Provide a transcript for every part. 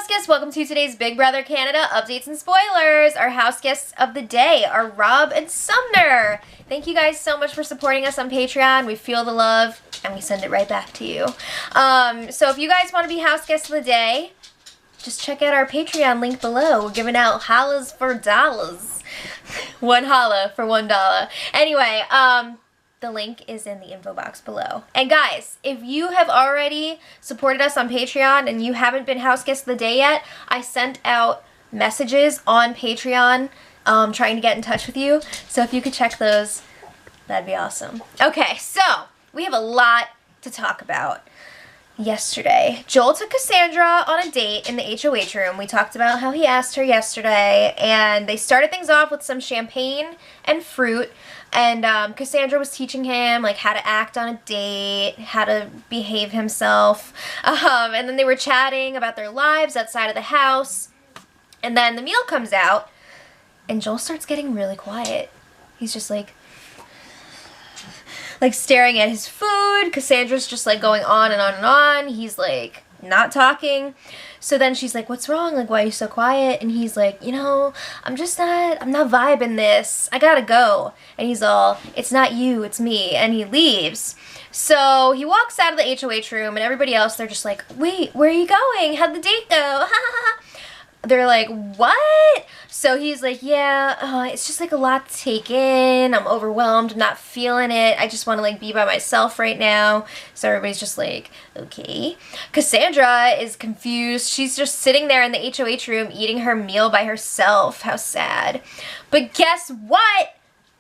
house guests, welcome to today's Big Brother Canada updates and spoilers. Our house guests of the day are Rob and Sumner. Thank you guys so much for supporting us on Patreon. We feel the love and we send it right back to you. So if you guys want to be house guests of the day, just check out our Patreon link below. We're giving out hollahs for dollars. One holla for $1. Anyway, the link is in the info box below. And guys, if you have already supported us on Patreon and you haven't been house guest of the day yet, I sent out messages on Patreon trying to get in touch with you. So if you could check those, that'd be awesome. Okay, so we have a lot to talk about. Yesterday, Joel took Cassandra on a date in the HOH room. We talked about how he asked her yesterday, and they started things off with some champagne and fruit. And Cassandra was teaching him like how to act on a date, how to behave himself. And then they were chatting about their lives outside of the house. And then the meal comes out, and Joel starts getting really quiet. He's just like staring at his food. Cassandra's just like going on and on and on. He's like not talking. So then she's like, what's wrong? Like, why are you so quiet? And he's like, you know, I'm not vibing this. I gotta go. And he's all, it's not you, it's me. And he leaves. So he walks out of the HOH room and everybody else, they're just like, wait, where are you going? How'd the date go? They're like, what? So he's like, yeah, it's just like a lot to take in. I'm overwhelmed. I'm not feeling it. I just want to like be by myself right now. So everybody's just like, okay. Cassandra is confused. She's just sitting there in the HOH room eating her meal by herself. How sad. But guess what?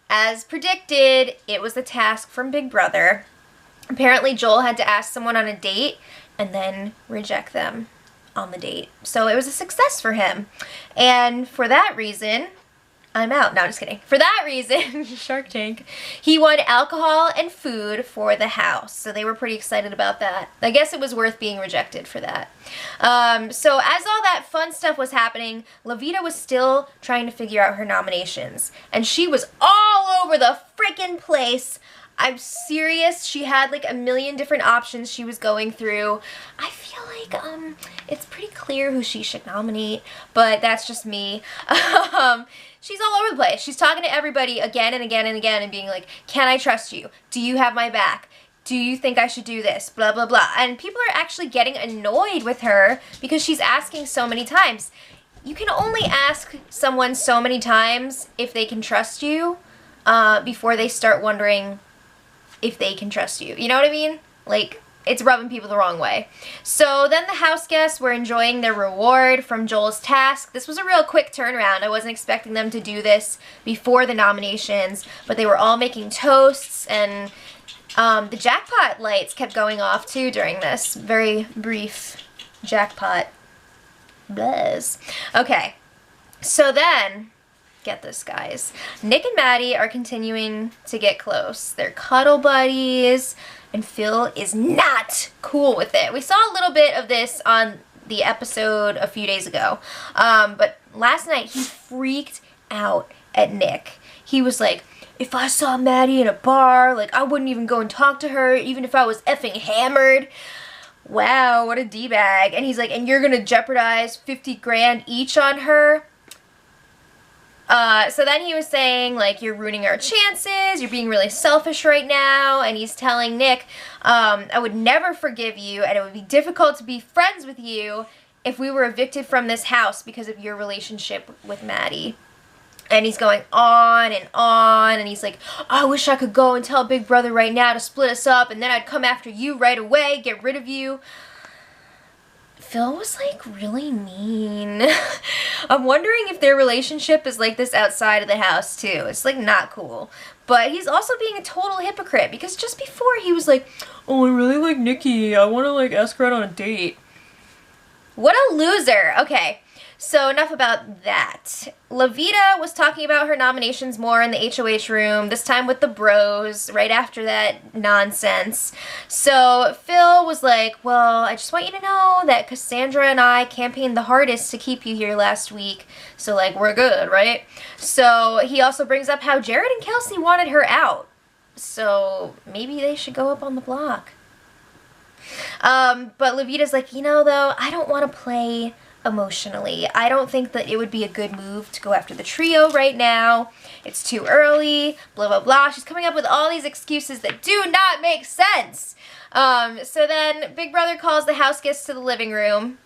As predicted, it was the task from Big Brother. Apparently Joel had to ask someone on a date and then reject them on the date. So it was a success for him. And for that reason, I'm out. No, I'm just kidding. For that reason, Shark Tank, he won alcohol and food for the house. So they were pretty excited about that. I guess it was worth being rejected for that. So as all that fun stuff was happening, Levita was still trying to figure out her nominations. And she was all over the freaking place. I'm serious. She had like a million different options she was going through. I feel like it's pretty clear who she should nominate, but that's just me. She's all over the place. She's talking to everybody again and again and again and being like, can I trust you? Do you have my back? Do you think I should do this? Blah, blah, blah. And people are actually getting annoyed with her because she's asking so many times. You can only ask someone so many times if they can trust you before they start wondering if they can trust you. You know what I mean? Like, it's rubbing people the wrong way. So then the house guests were enjoying their reward from Joel's task. This was a real quick turnaround. I wasn't expecting them to do this before the nominations, but they were all making toasts, and the jackpot lights kept going off too during this very brief jackpot buzz. Okay, so then, get this, guys. Nick and Maddie are continuing to get close. They're cuddle buddies, and Phil is not cool with it. We saw a little bit of this on the episode a few days ago, but last night he freaked out at Nick. He was like, if I saw Maddie in a bar, like, I wouldn't even go and talk to her, even if I was effing hammered. Wow, what a D-bag. And he's like, and you're gonna jeopardize 50 grand each on her? So then he was saying, like, you're ruining our chances, you're being really selfish right now, and he's telling Nick, I would never forgive you, and it would be difficult to be friends with you if we were evicted from this house because of your relationship with Maddie. And he's going on, and he's like, I wish I could go and tell Big Brother right now to split us up, and then I'd come after you right away, get rid of you. Phil was like really mean. I'm wondering if their relationship is like this outside of the house too. It's like not cool. But he's also being a total hypocrite because just before he was like, oh, I really like Nikki. I want to like ask her out on a date. What a loser. Okay. So enough about that. Levita was talking about her nominations more in the HOH room, this time with the bros, right after that nonsense. So Phil was like, well, I just want you to know that Cassandra and I campaigned the hardest to keep you here last week. So, like, we're good, right? So he also brings up how Jared and Kelsey wanted her out. So maybe they should go up on the block. But Levita's like, you know, though, I don't want to play emotionally. I don't think that it would be a good move to go after the trio right now. It's too early, blah, blah, blah. She's coming up with all these excuses that do not make sense. So then Big Brother calls the house guests to the living room,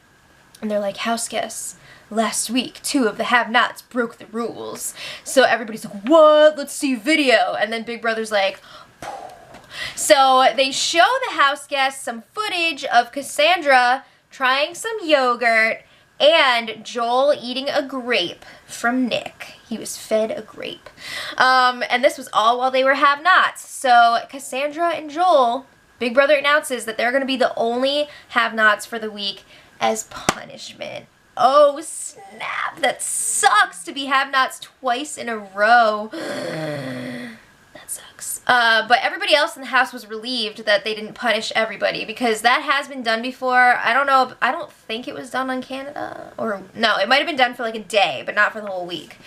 and they're like, house guests, last week, 2 of the have-nots broke the rules. So everybody's like, what? Let's see video. And then Big Brother's like, pooh. So they show the house guests some footage of Cassandra trying some yogurt and Joel eating a grape from Nick. He was fed a grape. And this was all while they were have-nots. So Cassandra and Joel, Big Brother announces that they're going to be the only have-nots for the week as punishment. Oh, snap. That sucks to be have-nots twice in a row. That sucks. But everybody else in the house was relieved that they didn't punish everybody, because that has been done before. I don't know. I don't think it was done on Canada. Or, no, it might have been done for like a day, but not for the whole week.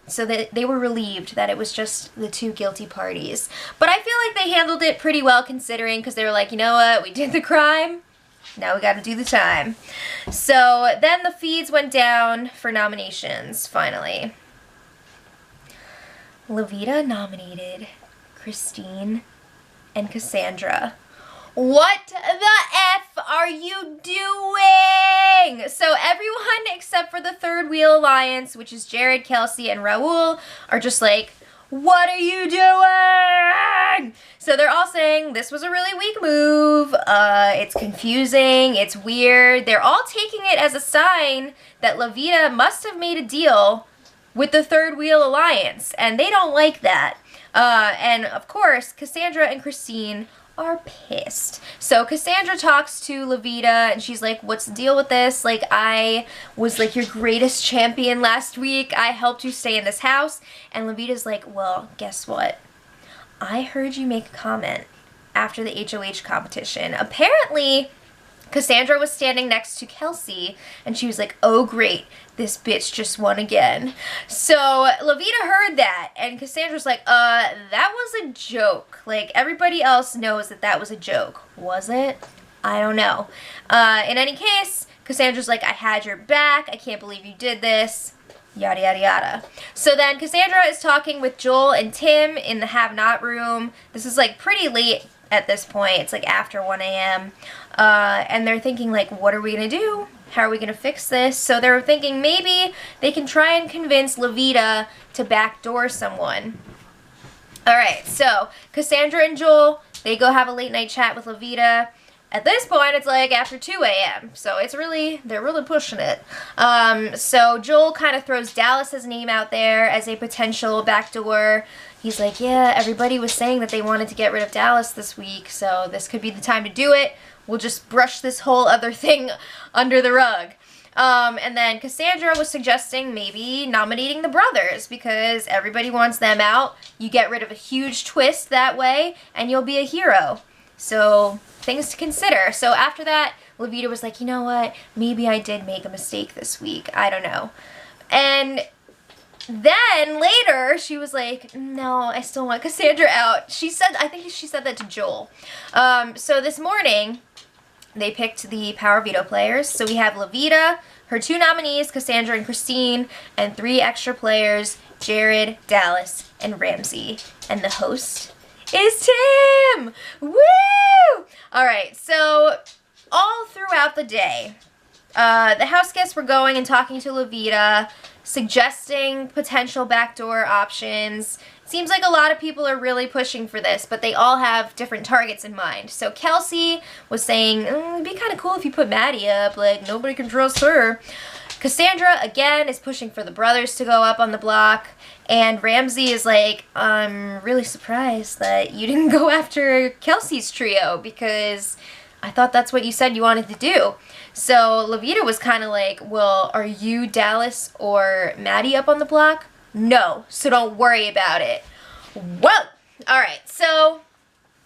So they were relieved that it was just the 2 guilty parties. But I feel like they handled it pretty well, considering, because they were like, you know what? We did the crime. Now we got to do the time. So then the feeds went down for nominations, finally. Levita nominated Christine and Cassandra. What the F are you doing? So everyone except for the Third Wheel Alliance, which is Jared, Kelsey, and Raul, are just like, what are you doing? So they're all saying this was a really weak move. It's confusing. It's weird. They're all taking it as a sign that Levita must have made a deal with the Third Wheel Alliance, and they don't like that. And of course, Cassandra and Christine are pissed. So Cassandra talks to Levita, and she's like, what's the deal with this? Like, I was like your greatest champion last week. I helped you stay in this house. And Levita's like, well, guess what? I heard you make a comment after the HOH competition. Apparently, Cassandra was standing next to Kelsey, and she was like, oh great, this bitch just won again. So Levita heard that, and Cassandra's like, that was a joke. Like, everybody else knows that that was a joke. Was it? I don't know. In any case, Cassandra's like, I had your back, I can't believe you did this, yada yada yada. So then Cassandra is talking with Joel and Tim in the have-not room. This is like pretty late at this point. It's like after 1 a.m. And they're thinking like, what are we gonna do? How are we gonna fix this? So they're thinking maybe they can try and convince Levita to backdoor someone. Alright, so Cassandra and Joel, they go have a late night chat with Levita. At this point, it's like after 2 a.m. So it's really, they're really pushing it. So Joel kind of throws Dallas's name out there as a potential backdoor. He's like, yeah, everybody was saying that they wanted to get rid of Dallas this week, so this could be the time to do it. We'll just brush this whole other thing under the rug. And then Cassandra was suggesting maybe nominating the brothers, because everybody wants them out. You get rid of a huge twist that way, and you'll be a hero. So, things to consider. So after that, Levita was like, you know what, maybe I did make a mistake this week. I don't know. And then later, she was like, no, I still want Cassandra out. She said, I think she said that to Joel. So this morning, they picked the Power Veto players. So we have Levita, her 2 nominees, Cassandra and Christine, and 3 extra players, Jared, Dallas, and Ramsey. And the host is Tim! Woo! Alright, so all throughout the day, the house guests were going and talking to Levita, suggesting potential backdoor options. Seems like a lot of people are really pushing for this, but they all have different targets in mind. So Kelsey was saying, it'd be kind of cool if you put Maddie up, like nobody can trust her. Cassandra, again, is pushing for the brothers to go up on the block. And Ramsey is like, I'm really surprised that you didn't go after Kelsey's trio, because I thought that's what you said you wanted to do. So Levita was kind of like, well, are you Dallas or Maddie up on the block? No, so don't worry about it. Whoa! Alright, so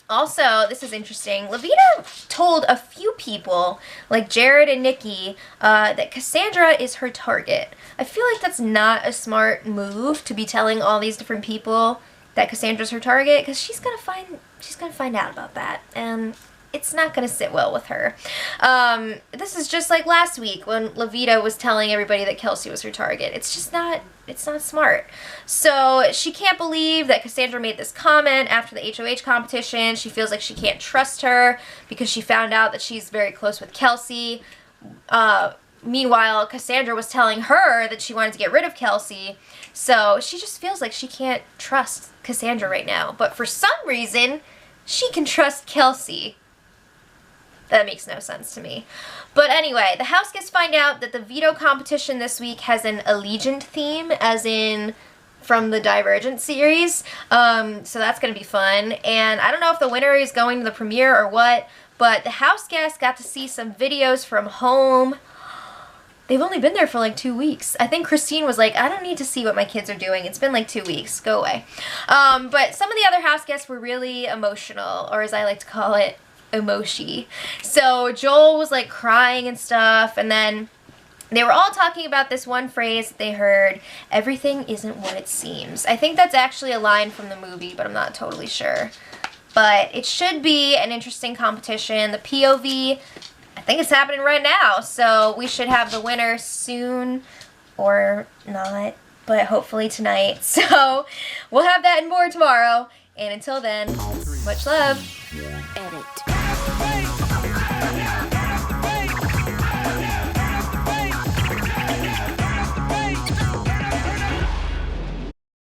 also, this is interesting, Levita told a few people, like Jared and Nikki, that Cassandra is her target. I feel like that's not a smart move to be telling all these different people that Cassandra's her target, because she's gonna find out about that, and it's not going to sit well with her. This is just like last week when Levita was telling everybody that Kelsey was her target. It's not smart. So she can't believe that Cassandra made this comment after the HOH competition. She feels like she can't trust her because she found out that she's very close with Kelsey. Meanwhile, Cassandra was telling her that she wanted to get rid of Kelsey. So she just feels like she can't trust Cassandra right now. But for some reason, she can trust Kelsey. That makes no sense to me. But anyway, the house guests find out that the veto competition this week has an Allegiant theme, as in from the Divergent series. So that's going to be fun. And I don't know if the winner is going to the premiere or what, but the house guests got to see some videos from home. They've only been there for like 2 weeks. I think Christine was like, I don't need to see what my kids are doing. It's been like 2 weeks. Go away. But some of the other house guests were really emotional, or as I like to call it, emoji. So Joel was like crying and stuff, and then they were all talking about this one phrase that they heard, everything isn't what it seems. I think that's actually a line from the movie, but I'm not totally sure. But it should be an interesting competition. The POV, I think it's happening right now, so we should have the winner soon, or not, but hopefully tonight. So we'll have that and more tomorrow, and until then, much love.